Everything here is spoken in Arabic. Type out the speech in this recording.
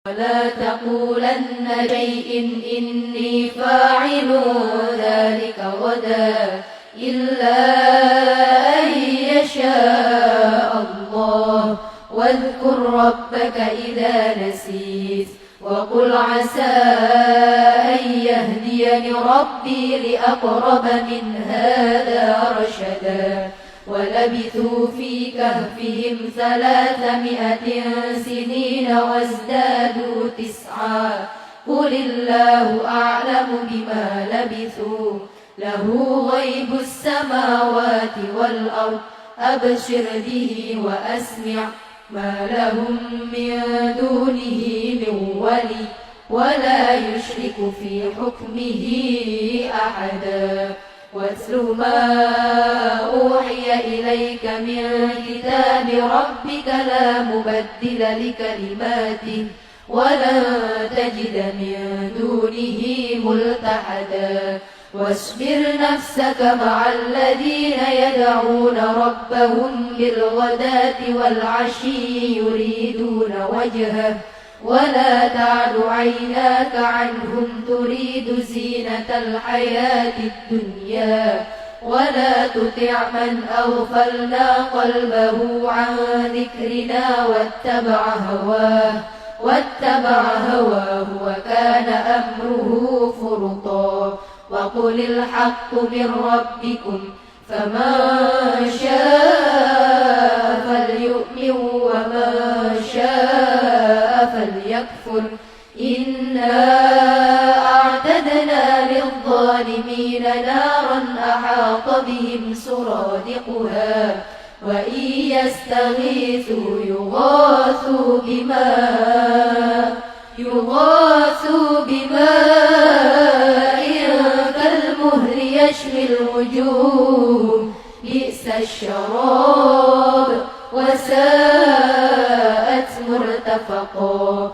ولا تقولن شيء إني فاعل ذلك غدا إلا أن يشاء الله واذكر ربك إذا نسيت وقل عسى أن يهديني ربي لأقرب من هذا رشدا ولبثوا في كهفهم 300 سنين وازدادوا 9 قل الله أعلم بما لبثوا له غيب السماوات والأرض أبشر به وأسمع ما لهم من دونه من ولي ولا يشرك في حكمه أحدا واتل ما أوحي إليك من كتاب ربك لا مبدل لكلماته ولن تجد من دونه ملتحدا واصبر نفسك مع الذين يدعون ربهم بالغداة والعشي يريدون وجهه ولا تعد عيناك عنهم تريد زينة الحياة الدنيا ولا تطع من أغفلنا قلبه عن ذكرنا واتبع هواه وكان أمره فرطا وقل الحق من ربكم فمن شاء فليؤمن ومن شاء فليكفر إنا أعتدنا للظالمين نارا أحاط بهم سرادقها وإن يستغيثوا يغاثوا بماء كالمهل يشوي الوجوه بئس الشراب وساءت مرتفقا